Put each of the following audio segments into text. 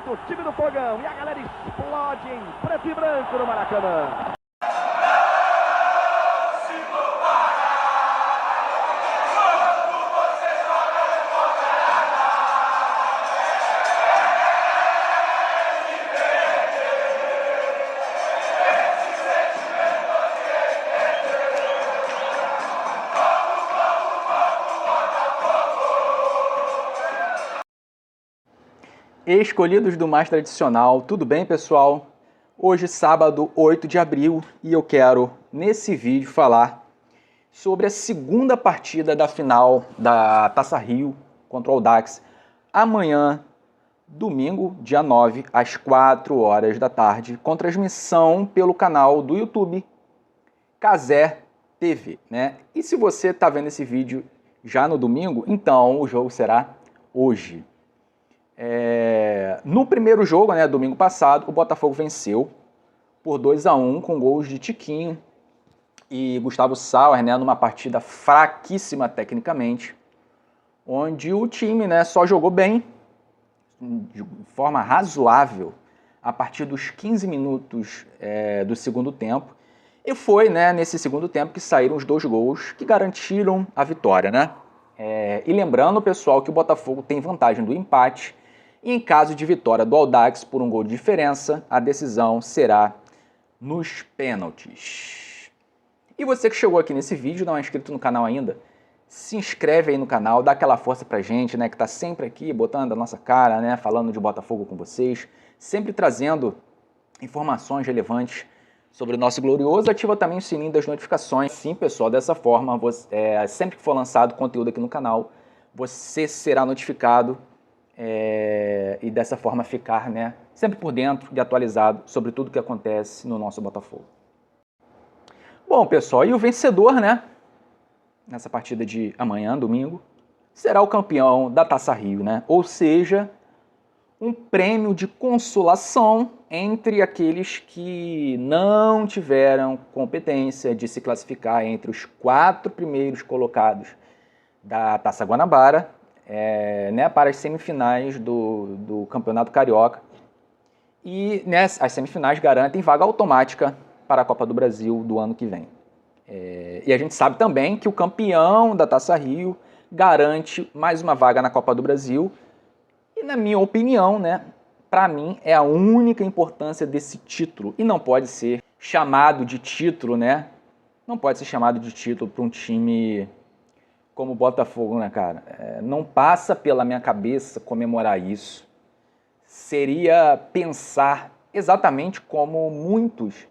do time do Fogão. E a galera explode em preto e branco no Maracanã. Escolhidos do mais tradicional, tudo bem, pessoal? Hoje, sábado, 8 de abril, e eu quero, nesse vídeo, falar sobre a segunda partida da final da Taça Rio contra o Audax, amanhã, domingo, dia 9, às 4 horas da tarde, com transmissão pelo canal do YouTube Cazé TV, né? E se você está vendo esse vídeo já no domingo, então o jogo será hoje. No primeiro jogo, né, domingo passado, o Botafogo venceu por 2-1 com gols de Tiquinho e Gustavo Sauer, né, numa partida fraquíssima tecnicamente, onde o time, né, só jogou bem, de forma razoável, a partir dos 15 minutos do segundo tempo. E foi, né, nesse segundo tempo que saíram os 2 gols que garantiram a vitória, né? E lembrando, pessoal, que o Botafogo tem vantagem do empate. E em caso de vitória do Audax por um gol de diferença, a decisão será nos pênaltis. E você que chegou aqui nesse vídeo, não é inscrito no canal ainda, se inscreve aí no canal, dá aquela força pra gente, né, que tá sempre aqui botando a nossa cara, né, falando de Botafogo com vocês, sempre trazendo informações relevantes sobre o nosso glorioso. Ativa também o sininho das notificações. Sim, pessoal, dessa forma, sempre que for lançado conteúdo aqui no canal, você será notificado e dessa forma ficar, né, sempre por dentro e atualizado sobre tudo que acontece no nosso Botafogo. Bom, pessoal, e o vencedor, né, nessa partida de amanhã, domingo, será o campeão da Taça Rio, né? Ou seja, um prêmio de consolação entre aqueles que não tiveram competência de se classificar entre os 4 primeiros colocados da Taça Guanabara, né, para as semifinais do Campeonato Carioca. E as semifinais garantem vaga automática para a Copa do Brasil do ano que vem. E a gente sabe também que o campeão da Taça Rio garante mais uma vaga na Copa do Brasil. E na minha opinião, né, para mim é a única importância desse título. E não pode ser chamado de título, né? Não pode ser chamado de título para um time como o Botafogo, né, cara? Não passa pela minha cabeça comemorar isso. Seria pensar exatamente como muitos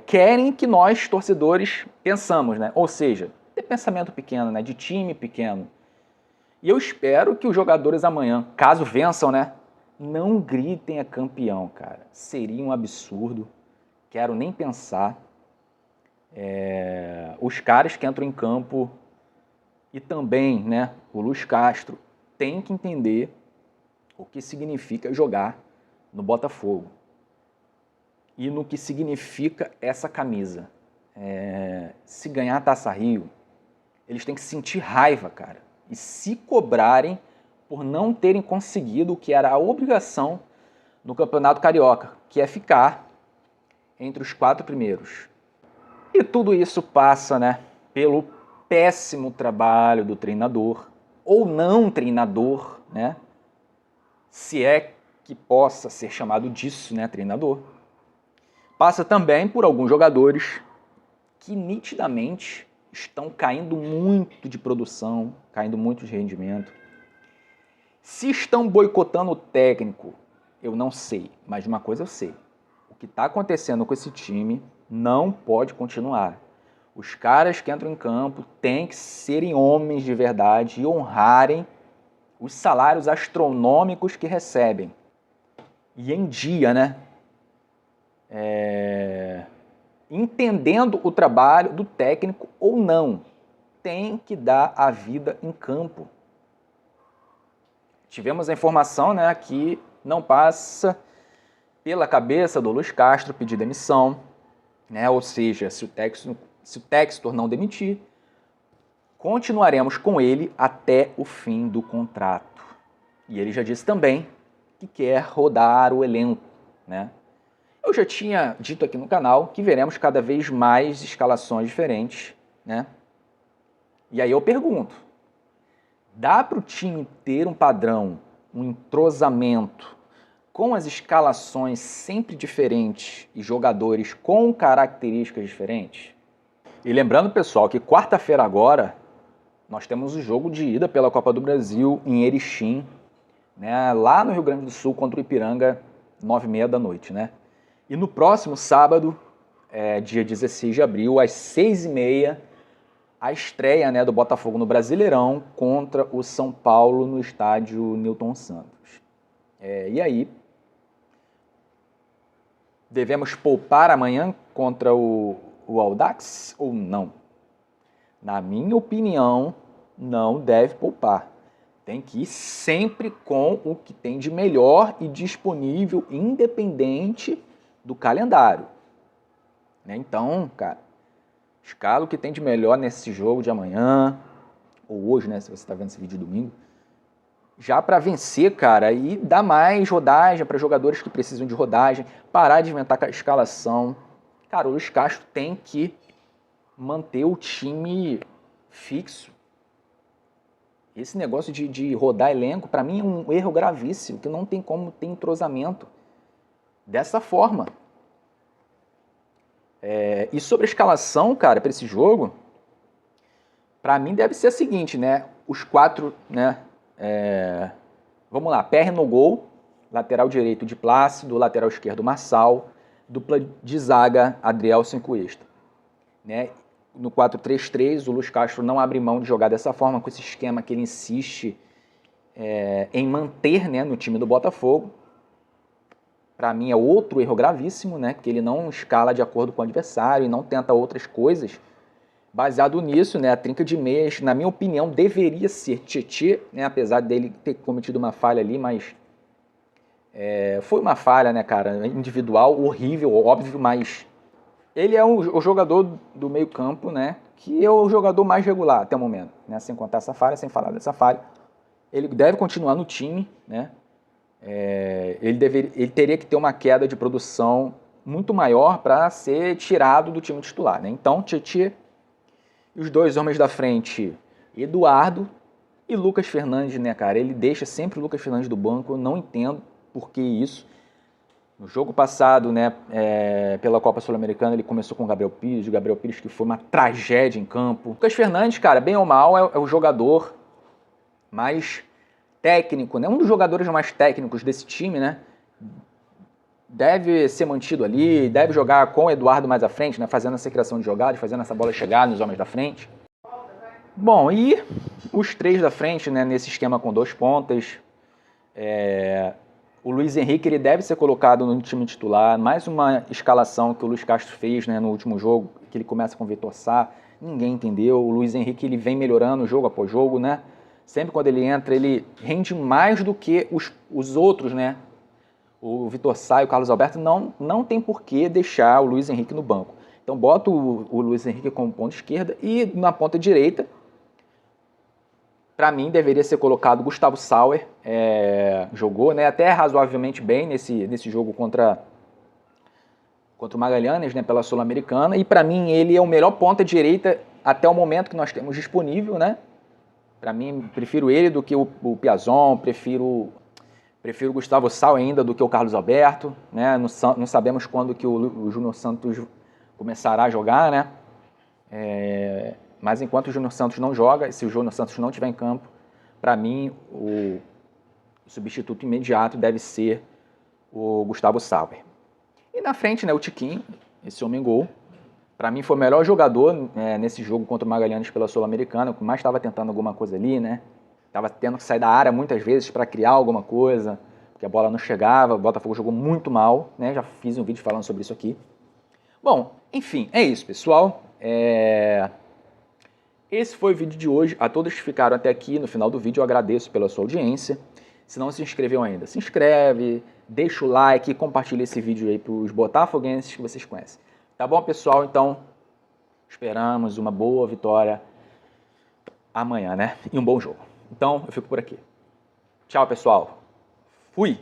querem que nós, torcedores, pensamos, né? Ou seja, ter pensamento pequeno, né? De time pequeno. E eu espero que os jogadores amanhã, caso vençam, né, não gritem a campeão, cara. Seria um absurdo. Quero nem pensar. Os caras que entram em campo e também, né, o Luiz Castro tem que entender o que significa jogar no Botafogo e no que significa essa camisa. Se ganhar a Taça Rio, eles têm que sentir raiva, cara, e se cobrarem por não terem conseguido o que era a obrigação no Campeonato Carioca, que é ficar entre os 4 primeiros. E tudo isso passa, né, pelo péssimo trabalho do treinador, ou não treinador, né, se é que possa ser chamado disso, né, treinador. Passa também por alguns jogadores que nitidamente estão caindo muito de produção, caindo muito de rendimento. Se estão boicotando o técnico, eu não sei, mas uma coisa eu sei. O que está acontecendo com esse time não pode continuar. Os caras que entram em campo têm que serem homens de verdade e honrarem os salários astronômicos que recebem. E em dia, né? Entendendo o trabalho do técnico ou não, tem que dar a vida em campo. Tivemos a informação, né, que não passa pela cabeça do Luiz Castro pedir demissão, né? Ou seja, se o Textor não demitir, continuaremos com ele até o fim do contrato. E ele já disse também que quer rodar o elenco, né? Eu já tinha dito aqui no canal que veremos cada vez mais escalações diferentes, né? E aí eu pergunto, dá para o time ter um padrão, um entrosamento, com as escalações sempre diferentes e jogadores com características diferentes? E lembrando, pessoal, que quarta-feira agora nós temos o jogo de ida pela Copa do Brasil em Erechim, né, lá no Rio Grande do Sul contra o Ipiranga, 9h30 da noite, né? E no próximo sábado, dia 16 de abril, às 6h30, a estreia, né, do Botafogo no Brasileirão contra o São Paulo no estádio Newton Santos. E aí, devemos poupar amanhã contra o Audax ou não? Na minha opinião, não deve poupar. Tem que ir sempre com o que tem de melhor e disponível, independente do calendário. Então, cara, escala o que tem de melhor nesse jogo de amanhã, ou hoje, né, se você está vendo esse vídeo domingo, já para vencer, cara, e dar mais rodagem para jogadores que precisam de rodagem, parar de inventar a escalação. Cara, o Luiz Castro tem que manter o time fixo. Esse negócio de rodar elenco, para mim, é um erro gravíssimo, que não tem como ter entrosamento dessa forma. E sobre a escalação, cara, para esse jogo, para mim deve ser a seguinte, né? Os quatro, né? Vamos lá, PR no gol, lateral direito de Plácido, lateral esquerdo Marçal, dupla de zaga Adrielson e Cuesta, né? No 4-3-3, o Luiz Castro não abre mão de jogar dessa forma, com esse esquema que ele insiste em manter, né, no time do Botafogo. Para mim é outro erro gravíssimo, né, que ele não escala de acordo com o adversário e não tenta outras coisas. Baseado nisso, né, a trinca de meias, na minha opinião, deveria ser Tietê, né, apesar dele ter cometido uma falha ali, mas foi uma falha, né, cara, individual, horrível, óbvio, mas ele é o jogador do meio campo, né, que é o jogador mais regular até o momento, né, sem contar essa falha, sem falar dessa falha. Ele deve continuar no time, né, ele teria que ter uma queda de produção muito maior para ser tirado do time titular, né. Então, Tietê e os dois homens da frente, Eduardo e Lucas Fernandes, né, cara, ele deixa sempre o Lucas Fernandes do banco, eu não entendo por que isso. No jogo passado, né, pela Copa Sul-Americana, ele começou com o Gabriel Pires, que foi uma tragédia em campo. Lucas Fernandes, cara, bem ou mal, é o jogador mais técnico, né, um dos jogadores mais técnicos desse time, né, deve ser mantido ali, deve jogar com o Eduardo mais à frente, né, fazendo essa criação de jogadas, fazendo essa bola chegar nos homens da frente. Bom, e os três da frente, né, nesse esquema com 2 pontas, o Luiz Henrique ele deve ser colocado no time titular. Mais uma escalação que o Luiz Castro fez, né, no último jogo, que ele começa com o Vitor Sá. Ninguém entendeu. O Luiz Henrique ele vem melhorando jogo após jogo, né? Sempre quando ele entra, ele rende mais do que os outros, né? O Vitor Sá e o Carlos Alberto não tem por que deixar o Luiz Henrique no banco. Então bota o Luiz Henrique como ponta esquerda e na ponta direita, para mim, deveria ser colocado Gustavo Sauer, jogou, né, até razoavelmente bem nesse jogo contra o Magalhães, né, pela Sul-Americana, e para mim ele é o melhor ponta direita até o momento que nós temos disponível, né? Para mim, prefiro ele do que o Piazon, prefiro o Gustavo Sauer ainda do que o Carlos Alberto, né? Não sabemos quando que o Júnior Santos começará a jogar, né? Mas enquanto o Júnior Santos não joga, se o Júnior Santos não estiver em campo, para mim o substituto imediato deve ser o Gustavo Sauer. E na frente, né, o Tiquinho, esse homem-gol, para mim foi o melhor jogador nesse jogo contra o Magalhães pela Sul-Americana, que mais estava tentando alguma coisa ali, né? Estava tendo que sair da área muitas vezes para criar alguma coisa, porque a bola não chegava, o Botafogo jogou muito mal, né? Já fiz um vídeo falando sobre isso aqui. Bom, enfim, é isso, pessoal. Esse foi o vídeo de hoje. A todos que ficaram até aqui no final do vídeo, eu agradeço pela sua audiência. Se não se inscreveu ainda, se inscreve, deixa o like e compartilha esse vídeo aí para os botafoguenses que vocês conhecem. Tá bom, pessoal? Então, esperamos uma boa vitória amanhã, né? E um bom jogo. Então, eu fico por aqui. Tchau, pessoal. Fui!